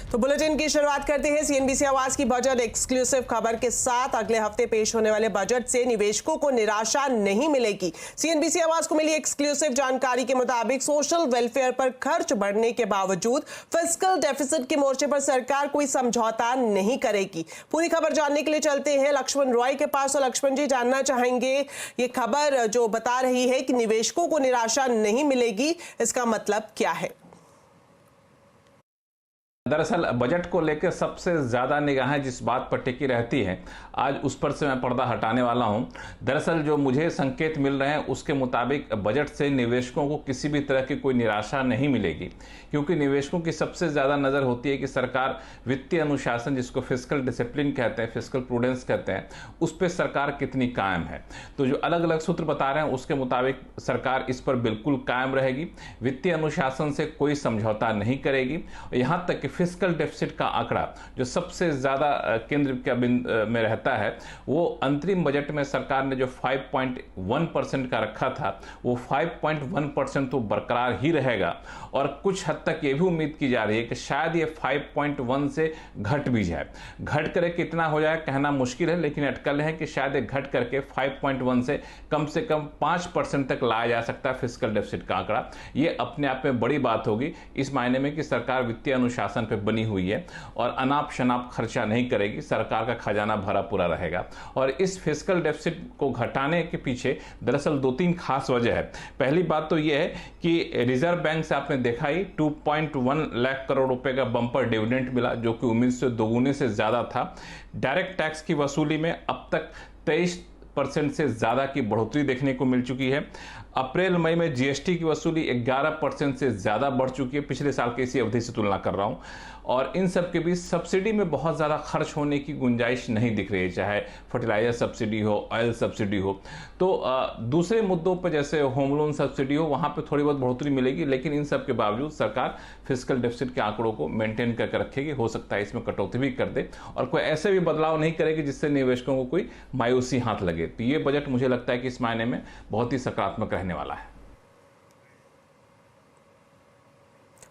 तो बुलेटिन की शुरुआत करते हैं सीएनबीसी आवाज की बजट एक्सक्लूसिव खबर के साथ। अगले हफ्ते पेश होने वाले बजट से निवेशकों को निराशा नहीं मिलेगी। सीएनबीसी आवाज को मिली एक्सक्लूसिव जानकारी के मुताबिक सोशल वेलफेयर पर खर्च बढ़ने के बावजूद फिस्कल डेफिसिट के मोर्चे पर सरकार कोई समझौता नहीं करेगी। पूरी खबर जानने के लिए चलते हैं लक्ष्मण रॉय के पास। और लक्ष्मण जी, जानना चाहेंगे ये खबर जो बता रही है कि निवेशकों को निराशा नहीं मिलेगी, इसका मतलब क्या है? दरअसल बजट को लेकर सबसे ज़्यादा निगाहें जिस बात पर टिकी रहती हैं, आज उस पर से मैं पर्दा हटाने वाला हूं। दरअसल जो मुझे संकेत मिल रहे हैं उसके मुताबिक बजट से निवेशकों को किसी भी तरह की कोई निराशा नहीं मिलेगी, क्योंकि निवेशकों की सबसे ज़्यादा नज़र होती है कि सरकार वित्तीय अनुशासन, जिसको फिस्कल डिसिप्लिन कहते हैं, फिस्कल प्रूडेंस कहते हैं, उस पर सरकार कितनी कायम है। तो जो अलग अलग सूत्र बता रहे हैं उसके मुताबिक सरकार इस पर बिल्कुल कायम रहेगी, वित्तीय अनुशासन से कोई समझौता नहीं करेगी। यहाँ तक कि फिस्कल डेफिसिट का आंकड़ा जो सबसे ज्यादा केंद्र में रहता है, वो अंतरिम बजट में सरकार ने जो 5.1% का रखा था, वो 5.1% तो बरकरार ही रहेगा। और कुछ हद तक ये भी उम्मीद की जा रही है कि शायद ये 5.1 से घट भी जाए। घट करे कितना हो जाए कहना मुश्किल है, लेकिन अटकल है कि शायद ये घट करके 5.1 से कम 5% तक लाया जा सकता है फिस्कल डेफिसिट का आंकड़ा। ये अपने आप में बड़ी बात होगी, इस मायने में कि सरकार वित्तीय अनुशासन पे बनी हुई है और अनाप शनाप खर्चा नहीं करेगी, सरकार का खजाना भरा पूरा रहेगा। और इस फिस्कल डेफिसिट को घटाने के पीछे दरअसल 2-3 खास वजह है। पहली बात तो यह है कि रिजर्व बैंक से आपने देखा ही 2.1 लाख करोड़ रुपए का बम्पर डिविडेंड मिला, जो कि उम्मीद से दोगुने से ज्यादा था। डायरेक्ट टैक्स की वसूली में अब तक 23% से ज्यादा की बढ़ोतरी देखने को मिल चुकी है। अप्रैल मई में जीएसटी की वसूली 11% से ज्यादा बढ़ चुकी है, पिछले साल की इसी अवधि से तुलना कर रहा हूं। और इन सब के बीच सब्सिडी में बहुत ज्यादा खर्च होने की गुंजाइश नहीं दिख रही है, चाहे फर्टिलाइजर सब्सिडी हो, ऑयल सब्सिडी हो। तो दूसरे मुद्दों पर जैसे होम लोन सब्सिडी हो, वहां पे थोड़ी बहुत बढ़ोतरी मिलेगी, लेकिन इन सब के बावजूद सरकार फिस्कल डेफिसिट के आंकड़ों को मेंटेन करके रखेगी। हो सकता है इसमें कटौती भी कर दे और कोई ऐसे भी बदलाव नहीं करेगी जिससे निवेशकों को कोई मायूसी हाथ लगे। तो ये बजट मुझे लगता है कि इस मायने में बहुत ही सकारात्मक रहने वाला है।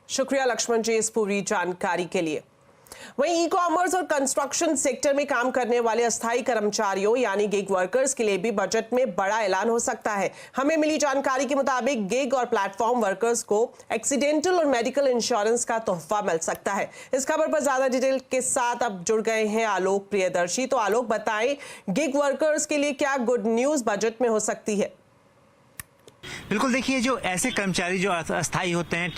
शुक्रिया लक्ष्मण जी इस पूरी जानकारी के लिए। वहीं ई कॉमर्स और कंस्ट्रक्शन सेक्टर में काम करने वाले अस्थायी कर्मचारियों यानी गिग वर्कर्स के लिए भी बजट में बड़ा ऐलान हो सकता है। हमें मिली जानकारी के मुताबिक गिग और प्लेटफॉर्म वर्कर्स को एक्सीडेंटल और मेडिकल इंश्योरेंस का तोहफा मिल सकता है। इस खबर पर ज्यादा डिटेल के साथ अब जुड़ गए हैं आलोक प्रियदर्शी। तो आलोक, बताएं गिग वर्कर्स के लिए क्या गुड न्यूज बजट में हो सकती है? बिल्कुल, देखिए, जो ऐसे कर्मचारी जो अस्थायी होते हैं,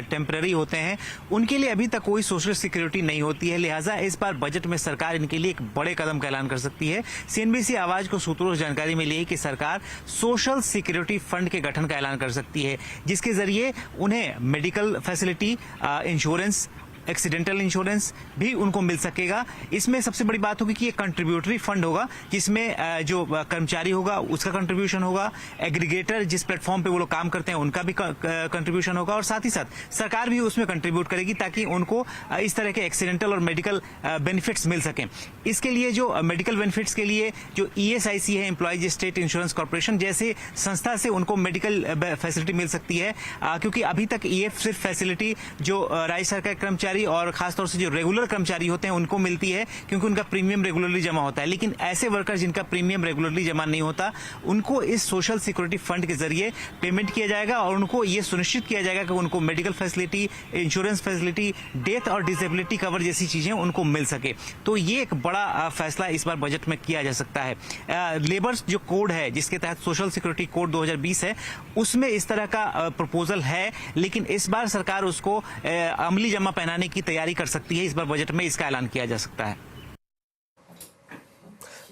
टेम्पररी होते हैं, उनके लिए अभी तक कोई सोशल सिक्योरिटी नहीं होती है। लिहाजा इस बार बजट में सरकार इनके लिए एक बड़े कदम का ऐलान कर सकती है। सीएनबीसी आवाज को सूत्रों से जानकारी मिली है कि सरकार सोशल सिक्योरिटी फंड के गठन का ऐलान कर सकती है, जिसके जरिए उन्हें medical facility, insurance, accidental insurance भी उनको मिल सकेगा। इसमें सबसे बड़ी बात होगी कि ये कंट्रीब्यूटरी फंड होगा, जिसमें जो कर्मचारी होगा उसका कंट्रीब्यूशन होगा, एग्रीगेटर जिस प्लेटफॉर्म पे वो लोग काम करते हैं उनका भी कंट्रीब्यूशन होगा, और साथ ही साथ सरकार भी उसमें कंट्रीब्यूट करेगी ताकि उनको इस तरह के एक्सीडेंटल और मेडिकल बेनिफिट्स मिल सकें। इसके लिए जो मेडिकल बेनिफिट्स के लिए जो ESIC है, एम्प्लॉयज स्टेट इंश्योरेंस कॉर्पोरेशन जैसे संस्था से उनको मेडिकल फैसिलिटी मिल सकती है, क्योंकि अभी तक ये सिर्फ फैसिलिटी जो राज्य सरकार कर्मचारी और खासतौर से जो रेगुलर कर्मचारी होते हैं उनको मिलती है, क्योंकि उनका प्रीमियम रेगुलरली जमा होता है। लेकिन ऐसे वर्कर जिनका प्रीमियम रेगुलरली जमा नहीं होता, उनको इस सोशल सिक्योरिटी फंड के जरिए पेमेंट किया जाएगा और उनको ये सुनिश्चित किया जाएगा कि उनको medical facility, insurance facility, death और डिसेबिलिटी कवर जैसी चीजें उनको मिल सके। तो ये एक बड़ा फैसला इस बार बजट में किया जा सकता है। लेबर जो कोड है, जिसके तहत सोशल सिक्योरिटी कोड 2020 है, उसमें इस तरह का प्रपोजल है, लेकिन इस बार सरकार उसको अमली जमा पहनाने की तैयारी कर सकती है। इस बार बजट में इसका ऐलान किया जा सकता है।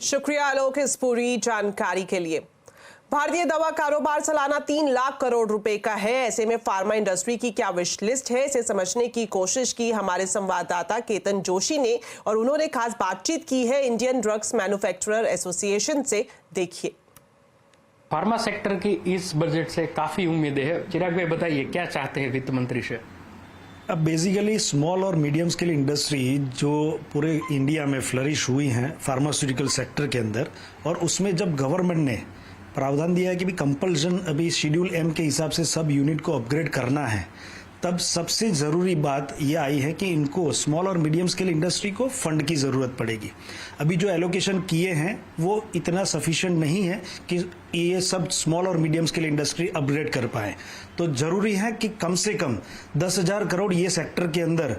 शुक्रिया आलोक इस पूरी जानकारी के लिए। भारतीय दवा कारोबार सालाना 3 लाख करोड़ रुपए का है। ऐसे में फार्मा इंडस्ट्री की क्या विश लिस्ट है, इसे समझने की कोशिश की हमारे संवाददाता केतन जोशी ने, और उन्होंने खास बातचीत की है इंडियन ड्रग्स मैन्युफैक्चरर एसोसिएशन से। देखिए। फार्मा सेक्टर की इस बजट से काफी उम्मीदें हैं। चिराग भाई, बताइए क्या चाहते हैं वित्त मंत्री से? अब बेसिकली स्मॉल और मीडियम स्केल इंडस्ट्री जो पूरे इंडिया में फ्लरिश हुई हैं फार्मास्यूटिकल सेक्टर के अंदर, और उसमें जब गवर्नमेंट ने प्रावधान दिया है कि भी कंपल्सन अभी शेड्यूल M के हिसाब से सब यूनिट को अपग्रेड करना है, तब सबसे ज़रूरी बात ये आई है कि इनको स्मॉल और मीडियम स्केल इंडस्ट्री को फंड की ज़रूरत पड़ेगी। अभी जो एलोकेशन किए हैं वो इतना सफिशिएंट नहीं है कि ये सब स्मॉल और मीडियम स्केल इंडस्ट्री अपग्रेड कर पाए। तो ज़रूरी है कि कम से कम 10,000 करोड़ ये सेक्टर के अंदर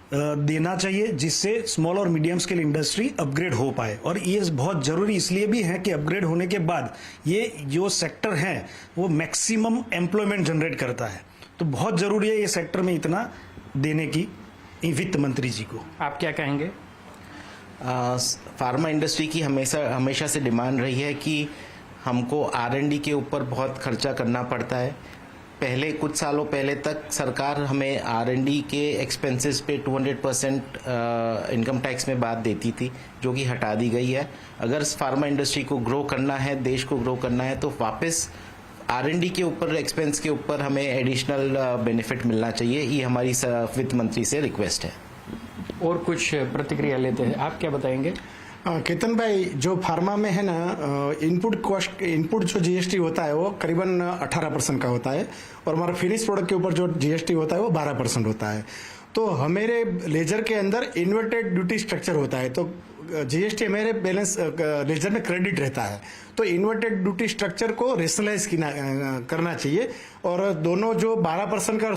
देना चाहिए, जिससे स्मॉल और मीडियम स्केल इंडस्ट्री अपग्रेड हो पाए। और ये बहुत ज़रूरी इसलिए भी है कि अपग्रेड होने के बाद ये जो सेक्टर है वो मैक्सिमम एम्प्लॉयमेंट जनरेट करता है। तो बहुत ज़रूरी है ये सेक्टर में इतना देने की वित्त मंत्री जी को। आप क्या कहेंगे? फार्मा इंडस्ट्री की हमेशा से डिमांड रही है कि हमको R&D के ऊपर बहुत खर्चा करना पड़ता है। पहले कुछ सालों पहले तक सरकार हमें R&D के एक्सपेंसेस पे 200% इनकम टैक्स में बात देती थी, जो कि हटा दी गई है। अगर फार्मा इंडस्ट्री को ग्रो करना है, देश को ग्रो करना है, तो वापस R&D के ऊपर एक्सपेंस के ऊपर हमें एडिशनल बेनिफिट मिलना चाहिए। ये हमारी वित्त मंत्री से रिक्वेस्ट है। और कुछ प्रतिक्रिया लेते हैं, आप क्या बताएंगे? केतन भाई, जो फार्मा में है ना, इनपुट जो जीएसटी होता है वो करीबन 18% का होता है, और हमारा फिनिश प्रोडक्ट के ऊपर जो जीएसटी होता है वो 12% होता है। तो हमारे लेजर के अंदर इन्वर्टेड ड्यूटी स्ट्रक्चर होता है, तो जीएसटी हमारे बैलेंस लेजर में क्रेडिट रहता है। तो इन्वर्टेड ड्यूटी स्ट्रक्चर को रेशनलाइज करना चाहिए, और दोनों जो 12% का और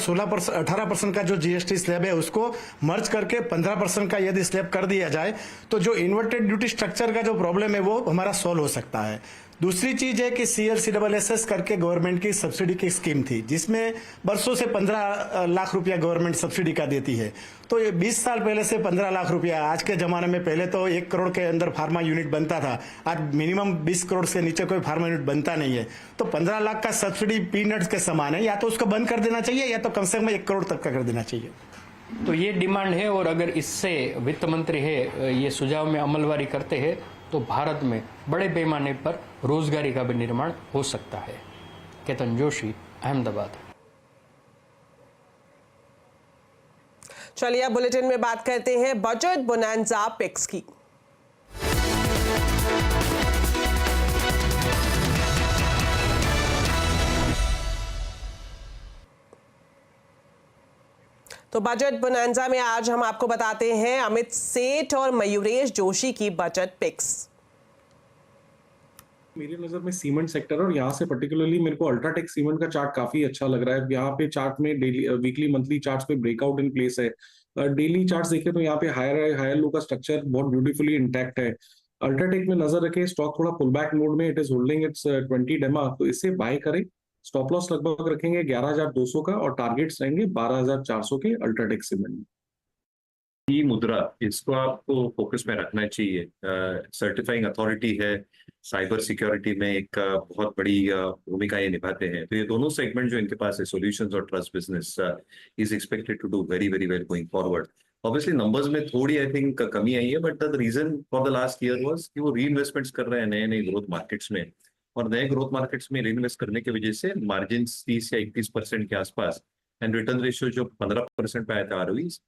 18% का जो जीएसटी स्लैब है उसको मर्ज करके 15% का यदि स्लैब कर दिया जाए तो जो इन्वर्टेड ड्यूटी स्ट्रक्चर का जो प्रॉब्लम है वो हमारा सॉल्व हो सकता है। दूसरी चीज है कि CLCSS करके गवर्नमेंट की सब्सिडी की स्कीम थी, जिसमें बरसों से 15 लाख रुपया गवर्नमेंट सब्सिडी का देती है। तो ये 20 साल पहले से 15 लाख रुपया, आज के जमाने में पहले तो 1 करोड़ के अंदर फार्मा यूनिट बनता था, आज मिनिमम 20 करोड़ से नीचे कोई फार्मा यूनिट बनता नहीं है। तो 15 लाख का सब्सिडी पीनट्स के समान है, या तो उसको बंद कर देना चाहिए या तो कम से कम 1 करोड़ तक का कर देना चाहिए। तो ये डिमांड है, और अगर इससे वित्त मंत्री है ये सुझाव में अमलवारी करते हैं तो भारत में बड़े पैमाने पर रोजगारी का भी निर्माण हो सकता है। केतन जोशी, अहमदाबाद। चलिए अब बुलेटिन में बात करते हैं बजट बोनांजा पिक्स की। तो बजट बोनांजा में आज हम आपको बताते हैं अमित सेठ और मयूरेश जोशी की बजट पिक्स। मेरी नजर में सीमेंट सेक्टर, और यहाँ से पर्टिकुलरली मेरे को अल्ट्राटेक सीमेंट का चार्ट काफी अच्छा लग रहा है। यहाँ पे चार्ट में डेली, वीकली, मंथली चार्ट्स पे ब्रेकआउट इन प्लेस है। डेली चार्ट्स देखें तो यहाँ पे हायर लो का स्ट्रक्चर बहुत ब्यूटीफुली इंटैक्ट है। अल्ट्राटेक में नजर रखें, स्टॉक थोड़ा पुल बैक मोड में, इट इज होल्डिंग इट्स 20 डेमा, तो इसे बाय करें। स्टॉप लॉस लगभग रखेंगे 11,200 का, और टारगेट्स रहेंगे 12,400 के अल्ट्राटेक सीमेंट। ई मुद्रा, इसको आपको फोकस में रखना चाहिए। सर्टिफाइंग अथॉरिटी है, साइबर सिक्योरिटी में एक बहुत बड़ी भूमिका ये निभाते हैं। तो ये दोनों सेगमेंट जो इनके पास है, सॉल्यूशंस और trust business, is expected to do very very well going forward. Obviously numbers में थोड़ी आई थिंक कमी आई है, but the reason for the last year was कि वो री इन्वेस्टमेंट्स कर रहे हैं नए नए ग्रोथ मार्केट्स में, और नए ग्रोथ मार्केट्स में री इन्वेस्ट करने की वजह से मार्जिन 30 या 31% के आसपास, एंड रिटर्न रेशियो जो 15% पे आया था ROEs,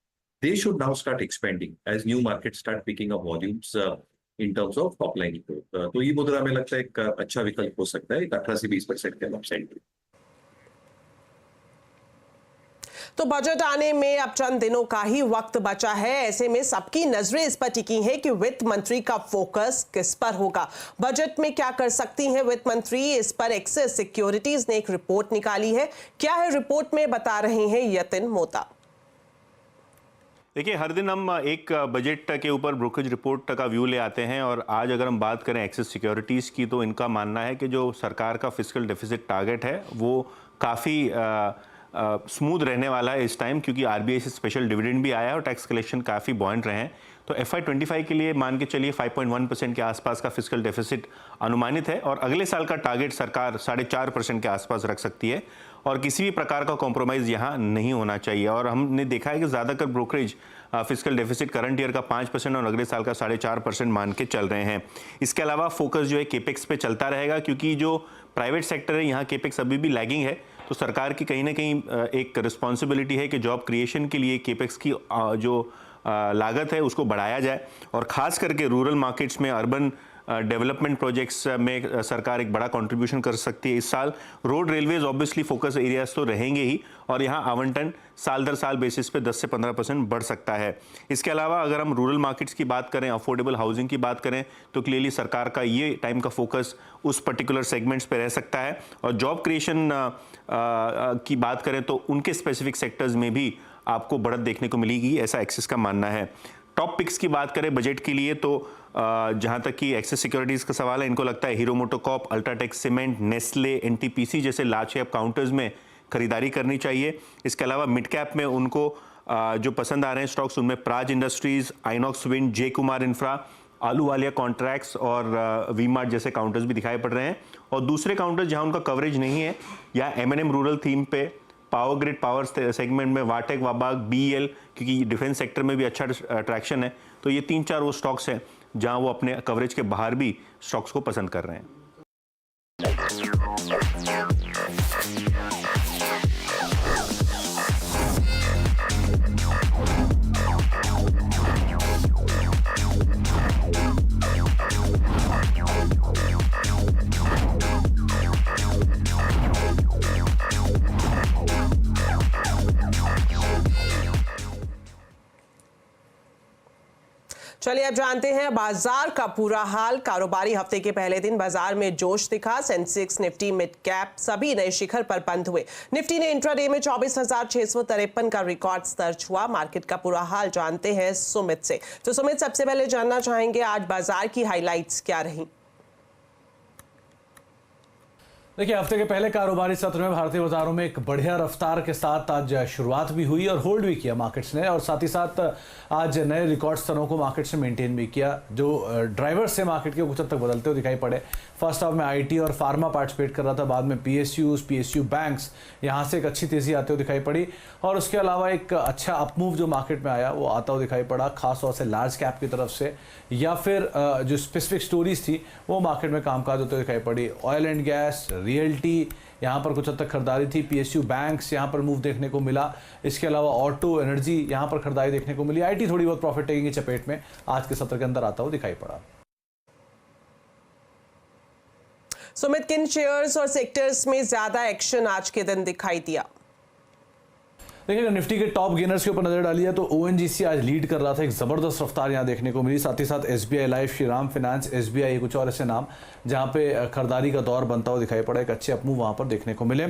they should now start expanding as new markets start picking up volumes in terms of top line growth. तो ये मुद्रा में लगता है एक अच्छा विकल्प हो सकता है 18 से 20% के अपसाइड पे। तो बजट आने में अब चंद दिनों का ही वक्त बचा है। ऐसे में सबकी नजरें इस पर टिकी हैं कि वित्त मंत्री का फोकस किस पर होगा। बजट में क्या कर सकती हैं वित्त मंत्री, इस पर एक्सिस सिक्योरिटीज ने एक रिपोर्ट निकाली है। क्या है रिपोर्ट में, बता रहे हैं यतिन मोता। देखिए, हर दिन हम एक बजट के ऊपर ब्रोकरेज रिपोर्ट का व्यू ले आते हैं, और आज अगर हम बात करें एक्सिस सिक्योरिटीज़ की, तो इनका मानना है कि जो सरकार का फिस्कल डेफिसिट टारगेट है वो काफ़ी स्मूथ रहने वाला है इस टाइम, क्योंकि RBI से स्पेशल डिविडेंड भी आया है और टैक्स कलेक्शन काफ़ी बॉयंट रहे हैं। तो FY25 के लिए मान के चलिए 5.1% के आसपास का फिस्कल डेफिसिट अनुमानित है, और अगले साल का टारगेट सरकार 4.5% के आसपास रख सकती है, और किसी भी प्रकार का कॉम्प्रोमाइज़ यहाँ नहीं होना चाहिए। और हमने देखा है कि ज़्यादातर brokerage fiscal deficit current year का 5% और अगले साल का 4.5% मान के चल रहे हैं। इसके अलावा फोकस जो है केपेक्स पे चलता रहेगा, क्योंकि जो प्राइवेट सेक्टर है यहाँ केपेक्स अभी भी लैगिंग है। तो सरकार की कहीं ना कहीं एक रिस्पॉन्सिबिलिटी है कि जॉब क्रिएशन के लिए केपेक्स की जो लागत है उसको बढ़ाया जाए, और ख़ास करके रूरल मार्केट्स में, अर्बन डेवलपमेंट प्रोजेक्ट्स में सरकार एक बड़ा कंट्रीब्यूशन कर सकती है इस साल। Road railways obviously focus areas तो रहेंगे ही, और यहाँ आवंटन साल दर साल बेसिस पे 10 से 15% बढ़ सकता है। इसके अलावा अगर हम रूरल मार्केट्स की बात करें, अफोर्डेबल हाउसिंग की बात करें, तो क्लियरली सरकार का ये टाइम का फोकस उस पर्टिकुलर सेगमेंट्स पे रह सकता है। और जॉब क्रिएशन की बात करें तो उनके स्पेसिफिक सेक्टर्स में भी आपको बढ़त देखने को मिलेगी, ऐसा एक्सिस का मानना है। टॉप पिक्स की बात करें बजट के लिए तो जहां तक कि एक्सेस सिक्योरिटीज का सवाल है, इनको लगता है hero MotoCorp, UltraTech cement, Nestle, NTPC जैसे लार्ज कैप काउंटर्स में खरीदारी करनी चाहिए। इसके अलावा मिड कैप में उनको जो पसंद आ रहे हैं स्टॉक्स, उनमें प्राज इंडस्ट्रीज, आइनॉक्स विंड, जे कुमार इंफ्रा, आलूवालिया कॉन्ट्रैक्ट्स और वी मार्ट जैसे काउंटर्स भी दिखाई पड़ रहे हैं। और दूसरे काउंटर्स जहां उनका कवरेज नहीं है या एमएनएम रूरल थीम पे, पावर ग्रिड पावर सेगमेंट में वाटेक, वाबाग, बीएल, क्योंकि डिफेंस सेक्टर में भी अच्छा अट्रैक्शन है, तो ये 3-4 वो स्टॉक्स हैं जहां वो अपने कवरेज के बाहर भी स्टॉक्स को पसंद कर रहे हैं। चलिए अब जानते हैं बाजार का पूरा हाल। कारोबारी हफ्ते के पहले दिन बाजार में जोश दिखा। सेंसेक्स, निफ्टी, मिड कैप सभी नए शिखर पर बंद हुए। निफ्टी ने इंट्राडे में 24,653 का रिकॉर्ड दर्ज हुआ। मार्केट का पूरा हाल जानते हैं सुमित से। तो सुमित, सबसे पहले जानना चाहेंगे आज बाजार की हाइलाइट्स क्या रही? देखिए, हफ्ते के पहले कारोबारी सत्र में भारतीय बाजारों में एक बढ़िया रफ्तार के साथ आज शुरुआत भी हुई और होल्ड भी किया मार्केट्स ने, और साथ ही साथ आज नए रिकॉर्ड स्तरों को मार्केट्स ने मेंटेन भी किया। जो ड्राइवर्स से मार्केट के कुछ हद तक बदलते हुए दिखाई पड़े। फर्स्ट हाफ में आईटी और फार्मा पार्टिसिपेट कर रहा था, बाद में पीएसयू बैंक्स यहाँ से एक अच्छी तेजी आते हुए दिखाई पड़ी, और उसके अलावा एक अच्छा अपमूव जो मार्केट में आया वो आता हुआ दिखाई पड़ा, खासतौर से लार्ज कैप की तरफ से, या फिर जो स्पेसिफिक स्टोरीज थी वो मार्केट में कामकाज होते हुए दिखाई पड़ी। ऑयल एंड गैस, रियल्टी, यहाँ पर कुछ हद तक खरीदारी थी। पीएसयू बैंक्स यहाँ पर मूव देखने को मिला। इसके अलावा ऑटो, एनर्जी यहाँ पर खरीदारी देखने को मिली। आईटी थोड़ी बहुत प्रॉफिट टेकिंग की चपेट में आज के सत्र के अंदर आता हुआ दिखाई पड़ा। सुमित, किन शेयर्स और सेक्टर्स में ज्यादा एक्शन आज के दिन दिखाई दिया? देखिए, निफ्टी के टॉप गेनर्स के ऊपर नजर डाली है तो ओएनजीसी आज लीड कर रहा था। एक जबरदस्त रफ्तार यहां देखने को मिली। साथ ही साथ SBI life, Shriram finance, SBI, कुछ और ऐसे नाम जहां पे खरीदारी का दौर बनता हुआ दिखाई पड़ा। एक अच्छे अपमूव वहां पर देखने को मिले।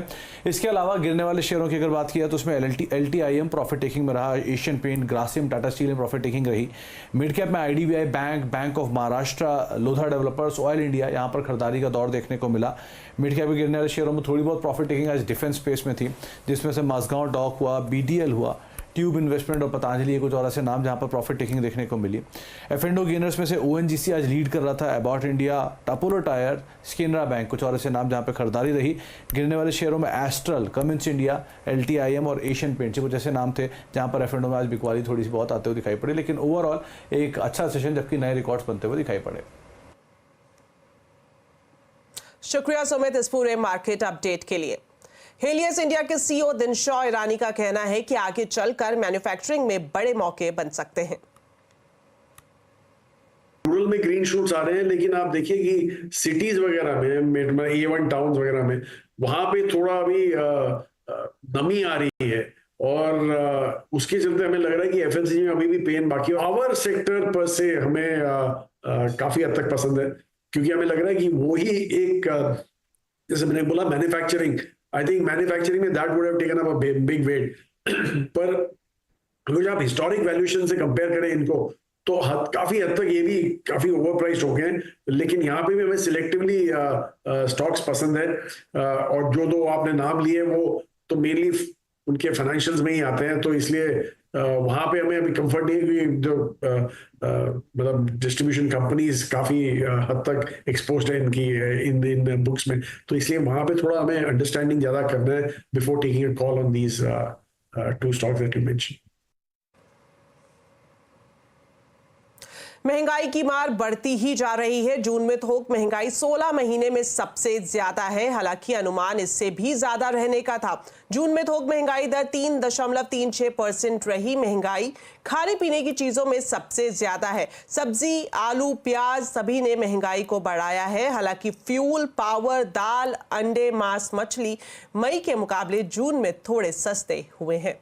इसके अलावा गिरने वाले शेयरों की अगर बात किया तो उसमें एलटीआईएम प्रॉफिट टेकिंग में रहा। Asian paint, Grasim, Tata steel में प्रॉफिट टेकिंग रही। मिड कैप में IDBI bank, bank of Maharashtra, Lodha developers, oil India यहाँ पर खरीदारी का दौर देखने को मिला। मिड कैप में गिरने वाले शेयरों में थोड़ी बहुत प्रॉफिट टेकिंग आज डिफेंस स्पेस में थी, जिसमें से माझगांव डॉक हुआ, बीडीएल हुआ, ट्यूब इन्वेस्टमेंट और पतंजलि, कुछ और ऐसे नाम जहां पर प्रॉफिट टेकिंग देखने को मिली। एफ&ओ गेनर्स में से ओएनजीसी आज लीड कर रहा था। About India, Apollo tyre, Canara bank, कुछ और ऐसे नाम जहां पर खरीदारी रही। गिरने वाले शेयरों में एस्ट्रल, कमिंस इंडिया, एलटीआईएम और एशियन पेंट कुछ ऐसे नाम थे जहां पर एफ&ओ में आज बिकवाली थोड़ी सी बहुत आते हुए दिखाई पड़ी। लेकिन ओवरऑल एक अच्छा सेशन, जबकि नए रिकॉर्ड्स बनते हुए दिखाई पड़े। शुक्रिया सुमित इस पूरे मार्केट अपडेट के लिए। हेलियस इंडिया के सीईओ दिनशॉ ईरानी का कहना है कि आगे चलकर मैन्युफैक्चरिंग में बड़े मौके बन सकते हैं। रूरल में ग्रीन शूट्स आ रहे हैं, लेकिन आप देखिए कि सिटीज वगैरह में, A1 टाउन्स वगैरह में, वहां पे थोड़ा अभी नमी आ रही है, और उसके चलते हमें लग रहा है कि एफएमसीजी में अभी भी पेन बाकी है। पावर सेक्टर पर से हमें काफी हद तक पसंद है, क्योंकि हमें लग रहा है कि वही एक, जैसे मैंने बोला, मैन्युफैक्चरिंग, आई थिंक मैन्युफैक्चरिंग में that would have taken up a big weight. पर अगर आप हिस्टोरिक वैल्यूएशन से कंपेयर करें इनको, तो काफी हद तक ये भी काफी ओवर प्राइस्ड हो गए हैं। लेकिन यहाँ पे भी हमें सिलेक्टिवली स्टॉक्स पसंद है, और जो दो आपने नाम लिए वो तो मेनली उनके फाइनेंशियल्स में ही आते हैं, तो इसलिए वहां पे हमें अभी कंफर्ट नहीं है कि जो मतलब डिस्ट्रीब्यूशन कंपनीज काफी हद तक एक्सपोज्ड है इनकी इन बुक्स में, तो इसलिए वहां पे थोड़ा हमें अंडरस्टैंडिंग ज्यादा करना है before taking a call on these two stocks that you mention. महंगाई की मार बढ़ती ही जा रही है। जून में थोक महंगाई 16 महीने में सबसे ज्यादा है। हालांकि अनुमान इससे भी ज्यादा रहने का था। जून में थोक महंगाई दर 3.36% रही। महंगाई खाने पीने की चीजों में सबसे ज्यादा है। सब्जी, आलू, प्याज सभी ने महंगाई को बढ़ाया है। हालांकि फ्यूल, पावर, दाल, अंडे, मांस, मछली मई के मुकाबले जून में थोड़े सस्ते हुए हैं।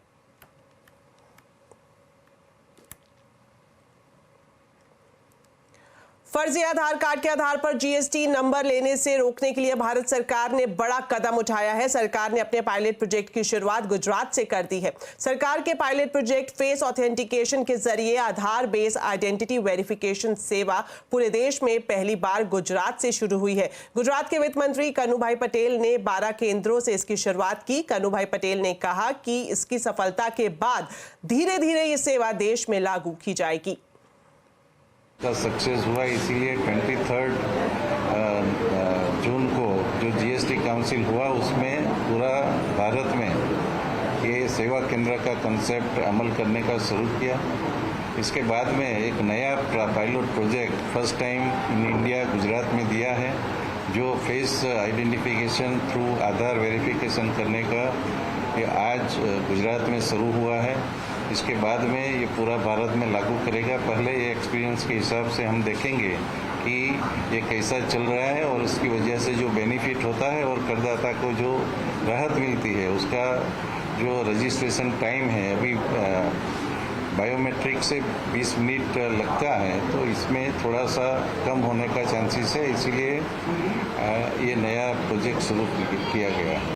फर्जी आधार कार्ड के आधार पर जीएसटी नंबर लेने से रोकने के लिए भारत सरकार ने बड़ा कदम उठाया है। सरकार ने अपने पायलट प्रोजेक्ट की शुरुआत गुजरात से कर दी है। सरकार के पायलट प्रोजेक्ट फेस ऑथेंटिकेशन के जरिए आधार बेस आइडेंटिटी वेरिफिकेशन सेवा पूरे देश में पहली बार गुजरात से शुरू हुई है। गुजरात के वित्त मंत्री कन्हूभाई पटेल ने 12 केंद्रों से इसकी शुरुआत की। कन्हूभाई पटेल ने कहा कि इसकी सफलता के बाद धीरे धीरे ये सेवा देश में लागू की जाएगी। का सक्सेस हुआ, इसीलिए 23 जून को जो जीएसटी काउंसिल हुआ उसमें पूरा भारत में ये सेवा केंद्र का कंसेप्ट अमल करने का शुरू किया। इसके बाद में एक नया pilot project first time in India Gujarat में दिया है, जो फेस आइडेंटिफिकेशन थ्रू आधार वेरिफिकेशन करने का ये आज गुजरात में शुरू हुआ है। इसके बाद में ये पूरा भारत में लागू करेगा। पहले ये एक्सपीरियंस के हिसाब से हम देखेंगे कि ये कैसा चल रहा है और उसकी वजह से जो बेनिफिट होता है और करदाता को जो राहत मिलती है, उसका जो रजिस्ट्रेशन टाइम है अभी बायोमेट्रिक से 20 मिनट लगता है, तो इसमें थोड़ा सा कम होने का चांसेस है। इसीलिए ये नया प्रोजेक्ट शुरू किया गया है।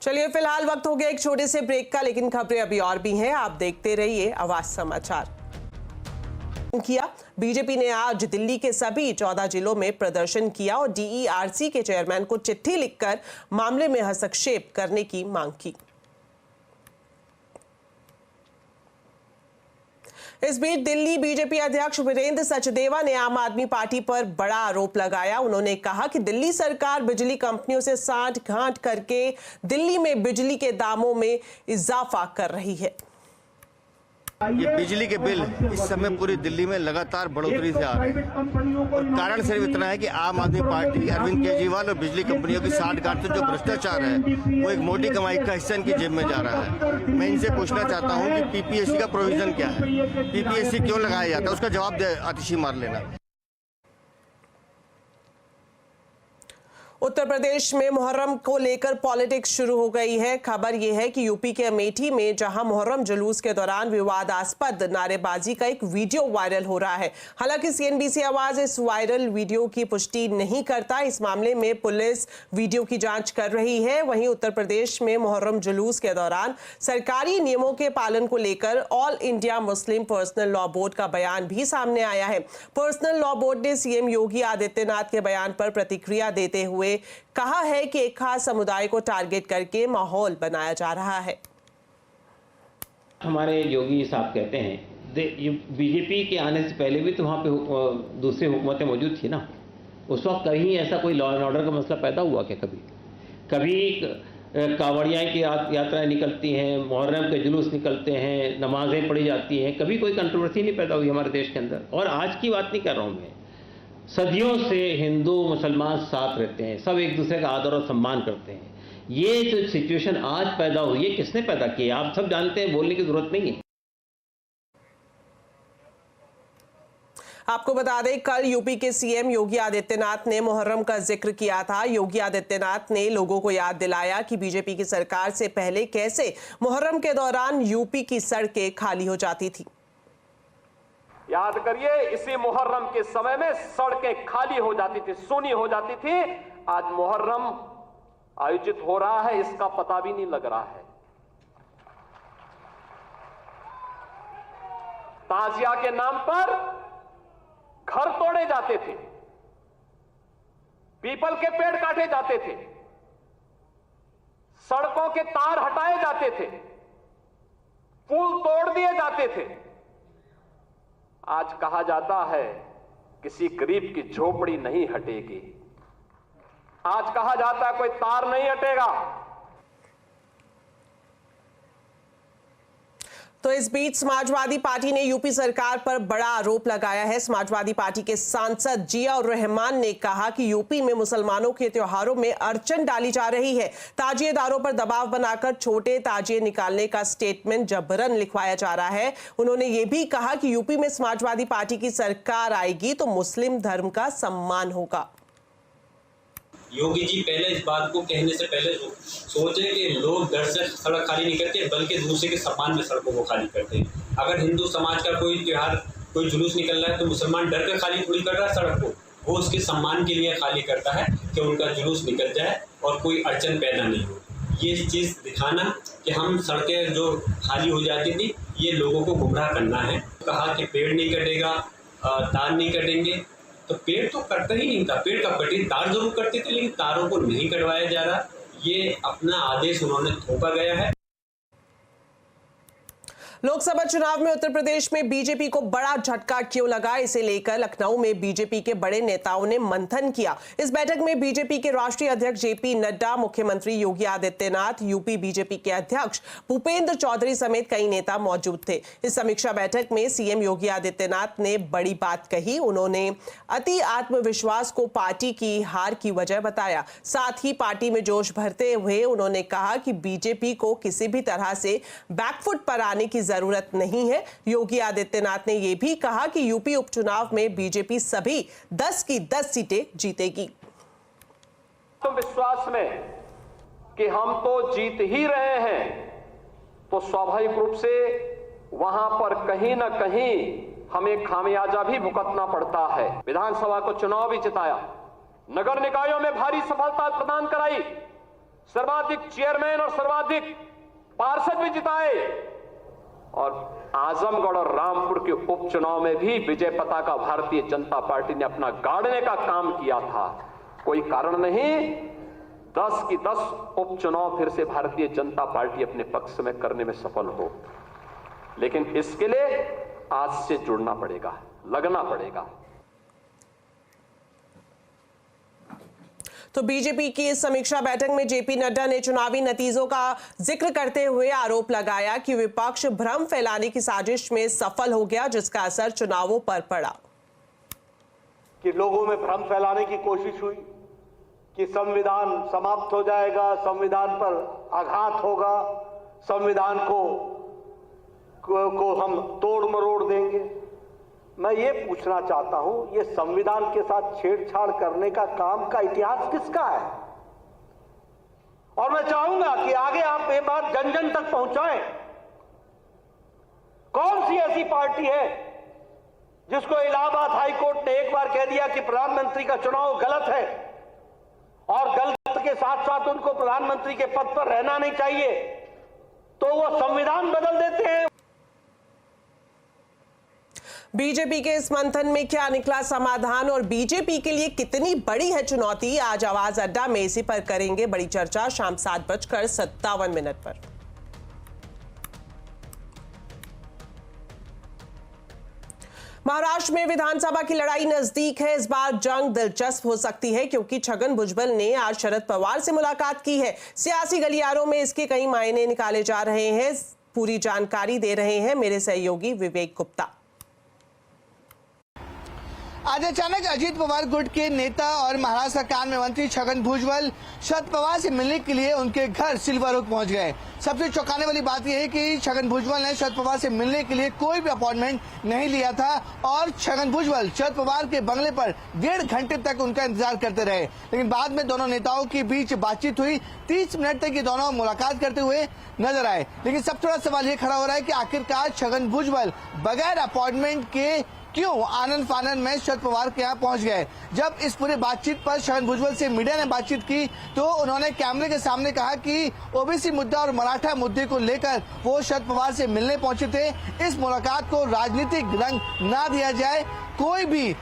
चलिए फिलहाल वक्त हो गया एक छोटे से ब्रेक का, लेकिन खबरें अभी और भी हैं। आप देखते रहिए आवाज समाचार। किया बीजेपी ने आज दिल्ली के सभी 14 जिलों में प्रदर्शन किया और डीईआरसी के चेयरमैन को चिट्ठी लिखकर मामले में हस्तक्षेप करने की मांग की। इस बीच दिल्ली बीजेपी अध्यक्ष वीरेंद्र सचदेवा ने आम आदमी पार्टी पर बड़ा आरोप लगाया। उन्होंने कहा कि दिल्ली सरकार बिजली कंपनियों से सांठ-गांठ करके दिल्ली में बिजली के दामों में इजाफा कर रही है। ये बिजली के बिल इस समय पूरी दिल्ली में लगातार बढ़ोतरी से आ रहे हैं और कारण सिर्फ इतना है कि आम आदमी पार्टी, अरविंद केजरीवाल और बिजली कंपनियों की सांठ-गांठ से जो भ्रष्टाचार है वो एक मोटी कमाई का हिस्सा इनकी जेब में जा रहा है। मैं इनसे पूछना चाहता हूं कि पीपीएससी का प्रोविजन क्या है, पीपीएससी क्यों लगाया जाता है, उसका जवाब दे आतिशी मार लेना। उत्तर प्रदेश में मुहर्रम को लेकर पॉलिटिक्स शुरू हो गई है। खबर यह है कि यूपी के अमेठी में जहां मुहर्रम जुलूस के दौरान विवादास्पद नारेबाजी का एक वीडियो वायरल हो रहा है। हालांकि सीएनबीसी आवाज इस वायरल वीडियो की पुष्टि नहीं करता। इस मामले में पुलिस वीडियो की जांच कर रही है। वहीं उत्तर प्रदेश में मुहर्रम जुलूस के दौरान सरकारी नियमों के पालन को लेकर all India Muslim personal law board का बयान भी सामने आया है। पर्सनल लॉ बोर्ड ने सीएम योगी आदित्यनाथ के बयान पर प्रतिक्रिया देते हुए कहा है कि एक खास समुदाय को टारगेट करके माहौल बनाया जा रहा है। हमारे योगी साहब कहते हैं बीजेपी के आने से पहले भी तो वहाँ पे दूसरी हुकूमतें मौजूद थी ना, उस वक्त कहीं ऐसा कोई लॉ एंड ऑर्डर का मसला पैदा हुआ क्या? कभी कांवड़ियाँ की यात्राएं निकलती हैं, मुहर्रम के जुलूस निकलते हैं, नमाजें पढ़ी जाती हैं, कभी कोई कंट्रोवर्सी नहीं पैदा हुई हमारे देश के अंदर। और आज की बात नहीं कर रहा हूँ मैं, सदियों से हिंदू मुसलमान साथ रहते हैं, सब एक दूसरे का आदर और सम्मान करते हैं। ये जो सिचुएशन आज पैदा हुई है, किसने पैदा की है? आप सब जानते हैं, बोलने की जरूरत नहीं है। आपको बता दें, कल यूपी के सीएम योगी आदित्यनाथ ने मुहर्रम का जिक्र किया था। योगी आदित्यनाथ ने लोगों को याद दिलाया कि बीजेपी की सरकार से पहले कैसे मुहर्रम के दौरान यूपी की सड़कें खाली हो जाती थी। याद करिए, इसी मुहर्रम के समय में सड़कें खाली हो जाती थी, सूनी हो जाती थी। आज मुहर्रम आयोजित हो रहा है, इसका पता भी नहीं लग रहा है। ताजिया के नाम पर घर तोड़े जाते थे, पीपल के पेड़ काटे जाते थे, सड़कों के तार हटाए जाते थे, पुल तोड़ दिए जाते थे। आज कहा जाता है किसी गरीब की झोपड़ी नहीं हटेगी। आज कहा जाता है कोई तार नहीं हटेगा। तो इस बीच समाजवादी पार्टी ने यूपी सरकार पर बड़ा आरोप लगाया है। समाजवादी पार्टी के सांसद जिया उर रहमान ने कहा कि यूपी में मुसलमानों के त्योहारों में अड़चन डाली जा रही है। ताजिएदारों पर दबाव बनाकर छोटे ताजिए निकालने का स्टेटमेंट जबरन लिखवाया जा रहा है। उन्होंने ये भी कहा कि यूपी में समाजवादी पार्टी की सरकार आएगी तो मुस्लिम धर्म का सम्मान होगा। योगी जी पहले इस बात को कहने से पहले सोचे कि लोग डर से सड़क खाली नहीं करते बल्कि दूसरे के सम्मान में सड़कों को खाली करते हैं। अगर हिंदू समाज का कोई त्योहार, कोई जुलूस निकल रहा है तो मुसलमान डर कर खाली थोड़ी कर रहा है सड़क को, वो उसके सम्मान के लिए खाली करता है कि उनका जुलूस निकल जाए और कोई अड़चन पैदा नहीं हो। ये चीज़ दिखाना कि हम सड़कें जो खाली हो जाती थी ये लोगों को गुमराह करना है। कहा कि पेड़ नहीं कटेगा, तार नहीं कटेंगे, तो पेड़ तो कटता ही नहीं था। पेड़ कब कटे? तार जरूर कटते थे लेकिन तारों को नहीं कटवाया जा रहा। ये अपना आदेश उन्होंने थोपा गया है। लोकसभा चुनाव में उत्तर प्रदेश में बीजेपी को बड़ा झटका क्यों लगा, इसे लेकर लखनऊ में बीजेपी के बड़े नेताओं ने मंथन किया। इस बैठक में बीजेपी के राष्ट्रीय अध्यक्ष जेपी नड्डा, मुख्यमंत्री योगी आदित्यनाथ, यूपी बीजेपी के अध्यक्ष भूपेंद्र चौधरी समेत कई नेता मौजूद थे। इस समीक्षा बैठक में सीएम योगी आदित्यनाथ ने बड़ी बात कही। उन्होंने अति आत्मविश्वास को पार्टी की हार की वजह बताया। साथ ही पार्टी में जोश भरते हुए उन्होंने कहा कि बीजेपी को किसी भी तरह से बैकफुट पर आने की जरूरत नहीं है। योगी आदित्यनाथ ने यह भी कहा कि यूपी उपचुनाव में बीजेपी सभी 10 की 10 सीटें जीतेगी। तो विश्वास में कि हम तो जीत ही रहे हैं, तो स्वाभाविक रूप से वहां पर कहीं ना कहीं हमें खामियाजा भी भुगतना पड़ता है। विधानसभा को चुनाव भी जिताया, नगर निकायों में भारी सफलता प्रदान कराई, सर्वाधिक चेयरमैन और सर्वाधिक पार्षद भी जिताए और आजमगढ़ और रामपुर के उपचुनाव में भी विजय पताका भारतीय जनता पार्टी ने अपना गाड़ने का काम किया था। कोई कारण नहीं 10 की 10 उपचुनाव फिर से भारतीय जनता पार्टी अपने पक्ष में करने में सफल हो, लेकिन इसके लिए आज से जुड़ना पड़ेगा, लगना पड़ेगा। तो बीजेपी की इस समीक्षा बैठक में जेपी नड्डा ने चुनावी नतीजों का जिक्र करते हुए आरोप लगाया कि विपक्ष भ्रम फैलाने की साजिश में सफल हो गया, जिसका असर चुनावों पर पड़ा। कि लोगों में भ्रम फैलाने की कोशिश हुई कि संविधान समाप्त हो जाएगा, संविधान पर आघात होगा, संविधान को हम तोड़ मरोड़ देंगे। मैं ये पूछना चाहता हूं, ये संविधान के साथ छेड़छाड़ करने का काम का इतिहास किसका है? और मैं चाहूंगा कि आगे आप ये बात जन जन तक पहुंचाएं। कौन सी ऐसी पार्टी है जिसको इलाहाबाद हाई कोर्ट ने एक बार कह दिया कि प्रधानमंत्री का चुनाव गलत है और गलत के साथ साथ उनको प्रधानमंत्री के पद पर रहना नहीं चाहिए, तो वो संविधान बदल देते हैं? बीजेपी के इस मंथन में क्या निकला समाधान और बीजेपी के लिए कितनी बड़ी है चुनौती, आज आवाज अड्डा में इसी पर करेंगे बड़ी चर्चा शाम 7:57 पर। महाराष्ट्र में विधानसभा की लड़ाई नजदीक है। इस बार जंग दिलचस्प हो सकती है क्योंकि छगन भुजबल ने आज शरद पवार से मुलाकात की है। सियासी गलियारों में इसके कई मायने निकाले जा रहे हैं। पूरी जानकारी दे रहे हैं मेरे सहयोगी विवेक गुप्ता। आज अचानक अजीत पवार गुट के नेता और महाराष्ट्र सरकार में मंत्री छगन भुजबल शरद पवार से मिलने के लिए उनके घर सिल्वर ओक पहुंच गए। सबसे चौंकाने वाली बात यह है कि छगन भुजबल ने शरद पवार से मिलने के लिए कोई भी अपॉइंटमेंट नहीं लिया था और छगन भुजबल शरद पवार के बंगले पर 1.5 घंटे तक उनका इंतजार करते रहे। लेकिन बाद में दोनों नेताओं के बीच बातचीत हुई। 30 मिनट तक ये दोनों मुलाकात करते हुए नजर आए। लेकिन सबसे बड़ा सवाल ये खड़ा हो रहा है कि आखिरकार छगन भुजबल बगैर अपॉइंटमेंट के क्यों आनंद फानन में शरद पवार के यहाँ पहुंच गए। जब इस पूरे बातचीत पर छगन भुजबल से मीडिया ने बातचीत की तो उन्होंने कैमरे के सामने कहा कि ओबीसी मुद्दा और मराठा मुद्दे को लेकर वो शरद पवार से मिलने पहुंचे थे। इस मुलाकात को राजनीतिक रंग ना दिया जाए, कोई भी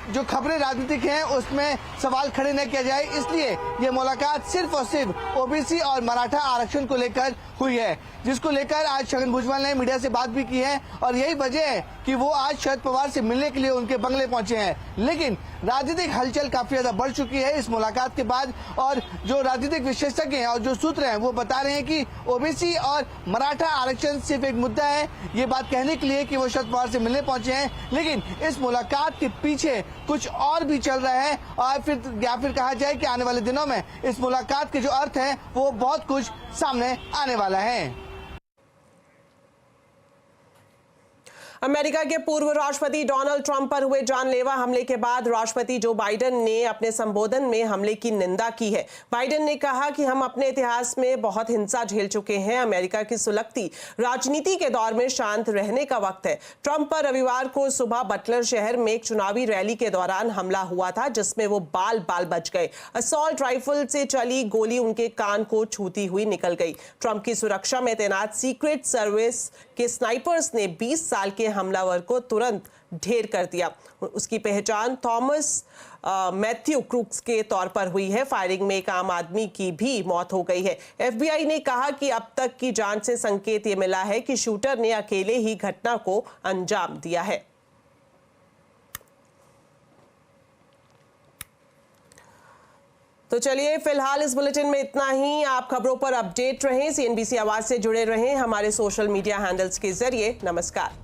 जो खबरें राजनीतिक हैं उसमें सवाल खड़े न किया जाए, इसलिए ये मुलाकात सिर्फ और सिर्फ ओबीसी और मराठा आरक्षण को लेकर हुई है, जिसको लेकर आज छगन भुजबल ने मीडिया से बात भी की है और यही वजह है कि वो आज शरद पवार से मिलने के लिए उनके बंगले पहुंचे हैं। लेकिन राजनीतिक हलचल काफी ज्यादा बढ़ चुकी है इस मुलाकात के बाद और जो राजनीतिक विशेषज्ञ हैं और जो सूत्र हैं वो बता रहे हैं कि ओबीसी और मराठा आरक्षण सिर्फ एक मुद्दा है, ये बात कहने के लिए कि वो शरद पवार से मिलने पहुंचे हैं, लेकिन इस मुलाकात के पीछे कुछ और भी चल रहा है और फिर कहा जाए कि आने वाले दिनों में इस मुलाकात के जो अर्थ है वो बहुत कुछ सामने आने वाला है। अमेरिका के पूर्व राष्ट्रपति डोनाल्ड ट्रंप पर हुए जानलेवा हमले के बाद राष्ट्रपति जो बाइडेन ने अपने संबोधन में हमले की निंदा की है। बाइडेन ने कहा कि हम अपने इतिहास में बहुत हिंसा झेल चुके हैं, अमेरिका की सुलगती राजनीति के दौर में शांत रहने का वक्त है। ट्रंप पर रविवार को सुबह बटलर शहर में एक चुनावी रैली के दौरान हमला हुआ था, जिसमें वो बाल बच गए। असॉल्ट राइफल से चली गोली उनके कान को छूती हुई निकल गई। ट्रंप की सुरक्षा में तैनात सीक्रेट सर्विस के स्नाइपर्स ने 20 साल के हमलावर को तुरंत ढेर कर दिया। उसकी पहचान थॉमस मैथ्यू क्रूक्स के तौर पर हुई है। फायरिंग में एक आम आदमी की भी मौत हो गई है। एफबीआई ने कहा कि अब तक की जांच से संकेत ये मिला है कि शूटर ने अकेले ही घटना को अंजाम दिया है। तो चलिए फिलहाल इस बुलेटिन में इतना ही। आप खबरों पर अपडेट रहें, CNBC आवाज से जुड़े रहें हमारे सोशल मीडिया हैंडल्स के जरिए। नमस्कार।